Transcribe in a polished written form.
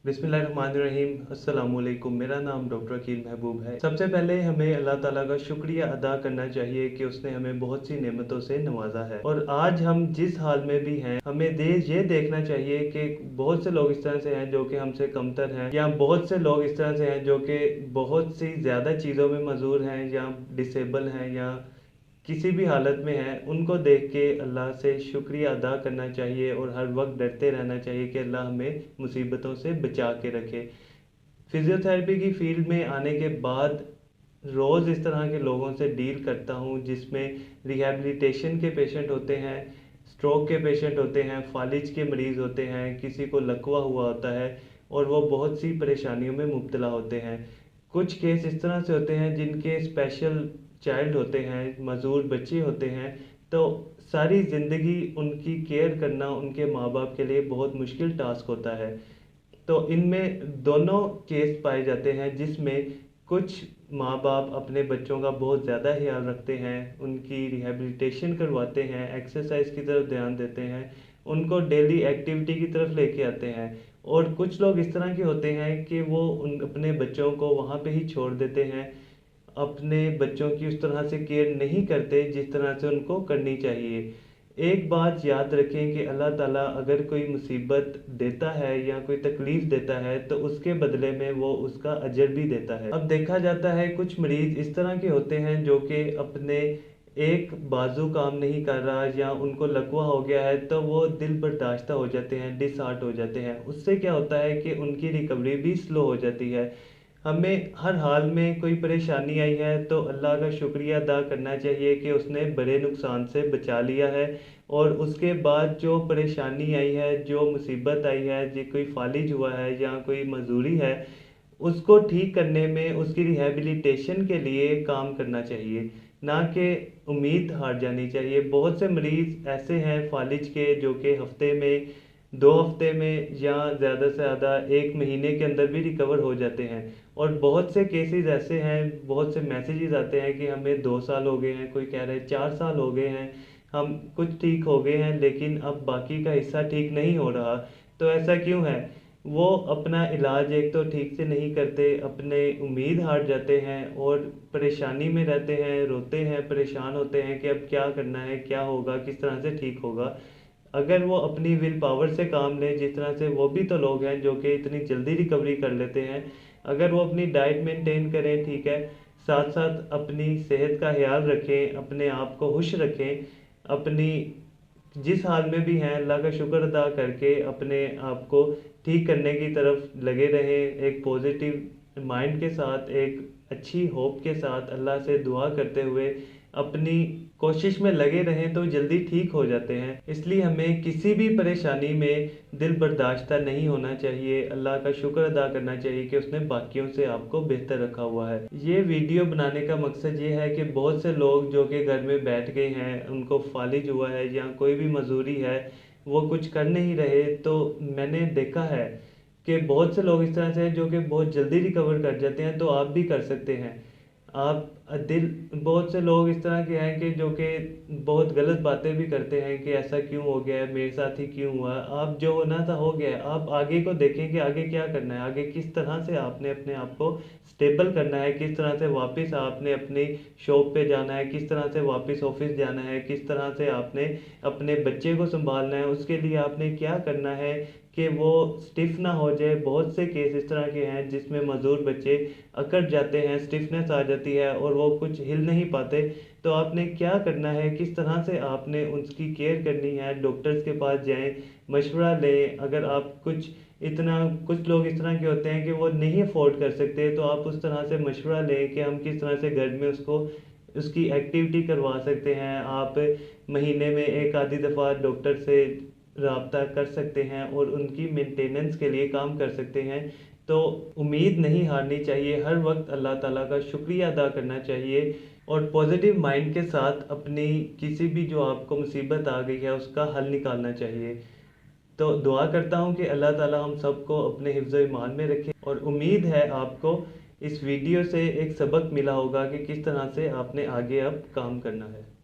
बिस्मिल्लाहिर्रहमानिर्रहीम। अस्सलामुअलैकुम। मेरा नाम डॉक्टर अकील महबूब है। सबसे पहले हमें अल्लाह ताला का शुक्रिया अदा करना चाहिए कि उसने हमें बहुत सी नेमतों से नवाजा है। और आज हम जिस हाल में भी हैं, हमें ये देखना चाहिए कि बहुत से लोग इस तरह से हैं जो कि हमसे कमतर हैं, या बहुत से लोग इस तरह से हैं जो कि बहुत सी ज़्यादा चीज़ों में मजूर हैं, या डिसेबल हैं, या किसी भी हालत में है। उनको देख के अल्लाह से शुक्रिया अदा करना चाहिए और हर वक्त डरते रहना चाहिए कि अल्लाह हमें मुसीबतों से बचा के रखे। फिज़ियोथेरेपी की फील्ड में आने के बाद रोज़ इस तरह के लोगों से डील करता हूँ, जिसमें रिहैबिलिटेशन के पेशेंट होते हैं, स्ट्रोक के पेशेंट होते हैं, फालिज के मरीज़ होते हैं, किसी को लकवा हुआ होता है और वो बहुत सी परेशानियों में मुब्तला होते हैं। कुछ केस इस तरह से होते हैं जिनके स्पेशल चाइल्ड होते हैं, मजूर बच्चे होते हैं, तो सारी ज़िंदगी उनकी केयर करना उनके माँ बाप के लिए बहुत मुश्किल टास्क होता है। तो इनमें दोनों केस पाए जाते हैं, जिसमें कुछ माँ बाप अपने बच्चों का बहुत ज़्यादा ख्याल रखते हैं, उनकी रिहैबिलिटेशन करवाते हैं, एक्सरसाइज की तरफ ध्यान देते हैं, उनको डेली एक्टिविटी की तरफ लेके आते हैं। और कुछ लोग इस तरह के होते हैं कि वो उन अपने बच्चों को वहाँ पे ही छोड़ देते हैं, अपने बच्चों की उस तरह से केयर नहीं करते जिस तरह से उनको करनी चाहिए। एक बात याद रखें कि अल्लाह ताला अगर कोई मुसीबत देता है या कोई तकलीफ़ देता है तो उसके बदले में वो उसका अजर भी देता है। अब देखा जाता है कुछ मरीज़ इस तरह के होते हैं जो कि अपने एक बाजू काम नहीं कर रहा या उनको लकवा हो गया है, तो वो दिल बर्दाश्त हो जाते हैं, डिसहार्ट हो जाते हैं। उससे क्या होता है कि उनकी रिकवरी भी स्लो हो जाती है। हमें हर हाल में कोई परेशानी आई है तो अल्लाह का शुक्रिया अदा करना चाहिए कि उसने बड़े नुकसान से बचा लिया है। और उसके बाद जो परेशानी आई है, जो मुसीबत आई है, जो कोई फालिज हुआ है या कोई मजूरी है, उसको ठीक करने में उसकी रिहैबिलिटेशन के लिए काम करना चाहिए, ना कि उम्मीद हार जानी चाहिए। बहुत से मरीज़ ऐसे हैं फालिज के जो कि हफ्ते में, 2 हफ्ते में या ज़्यादा से ज़्यादा 1 महीने के अंदर भी रिकवर हो जाते हैं। और बहुत से केसेस ऐसे हैं, बहुत से मैसेजेस आते हैं कि हमें 2 साल हो गए हैं, कोई कह रहा है 4 साल हो गए हैं, हम कुछ ठीक हो गए हैं लेकिन अब बाकी का हिस्सा ठीक नहीं हो रहा। तो ऐसा क्यों है? वो अपना इलाज एक तो ठीक से नहीं करते, अपने उम्मीद हार जाते हैं और परेशानी में रहते हैं, रोते हैं, परेशान होते हैं कि अब क्या करना है, क्या होगा, किस तरह से ठीक होगा। अगर वो अपनी विल पावर से काम लें, जिस तरह से वो भी तो लोग हैं जो कि इतनी जल्दी रिकवरी कर लेते हैं। अगर वो अपनी डाइट मेंटेन करें, ठीक है, साथ साथ अपनी सेहत का ख्याल रखें, अपने आप को खुश रखें, अपनी जिस हाल में भी हैं अल्लाह का शुक्र अदा करके अपने आप को ठीक करने की तरफ लगे रहें, एक पॉजिटिव माइंड के साथ, एक अच्छी होप के साथ अल्लाह से दुआ करते हुए अपनी कोशिश में लगे रहें तो जल्दी ठीक हो जाते हैं। इसलिए हमें किसी भी परेशानी में दिल बर्दाश्त नहीं होना चाहिए, अल्लाह का शुक्र अदा करना चाहिए कि उसने बाकियों से आपको बेहतर रखा हुआ है। ये वीडियो बनाने का मकसद ये है कि बहुत से लोग जो कि घर में बैठ गए हैं, उनको फालिज हुआ है या कोई भी मजूरी है, वो कुछ कर नहीं रहे, तो मैंने देखा है कि बहुत से लोग इस तरह से हैं जो कि बहुत जल्दी रिकवर कर जाते हैं। तो आप भी कर सकते हैं। आप दिल बहुत से लोग इस तरह के हैं कि जो कि बहुत गलत बातें भी करते हैं कि ऐसा क्यों हो गया है, मेरे साथ ही क्यों हुआ। आप जो होना था हो गया है, आप आगे को देखें कि आगे क्या करना है, आगे किस तरह से आपने अपने आप को स्टेबल करना है, किस तरह से वापस आपने अपनी शॉप पे जाना है, किस तरह से वापस ऑफिस जाना है, किस तरह से आपने अपने बच्चे को संभालना है, उसके लिए आपने क्या करना है कि वो स्टिफ ना हो जाए। बहुत से केस इस तरह के हैं जिसमें मजदूर बच्चे अकड़ जाते हैं, स्टिफनेस आ जाती है और वो कुछ हिल नहीं पाते। तो आपने क्या करना है, किस तरह से आपने उसकी केयर करनी है, डॉक्टर्स के पास जाएं, मशवरा लें। अगर आप कुछ लोग इस तरह के होते हैं कि वो नहीं अफोर्ड कर सकते, तो आप उस तरह से मशवरा लें कि हम किस तरह से घर में उसको उसकी एक्टिविटी करवा सकते हैं। आप महीने में एक आधी दफ़ा डॉक्टर से रब्ता कर सकते हैं और उनकी मेंटेनेंस के लिए काम कर सकते हैं। तो उम्मीद नहीं हारनी चाहिए, हर वक्त अल्लाह ताला का शुक्रिया अदा करना चाहिए और पॉजिटिव माइंड के साथ अपनी किसी भी जो आपको मुसीबत आ गई है उसका हल निकालना चाहिए। तो दुआ करता हूँ कि अल्लाह ताला हम सबको अपने हिफ्ज़ ईमान में रखे और उम्मीद है आपको इस वीडियो से एक सबक मिला होगा कि किस तरह से आपने आगे अब काम करना है।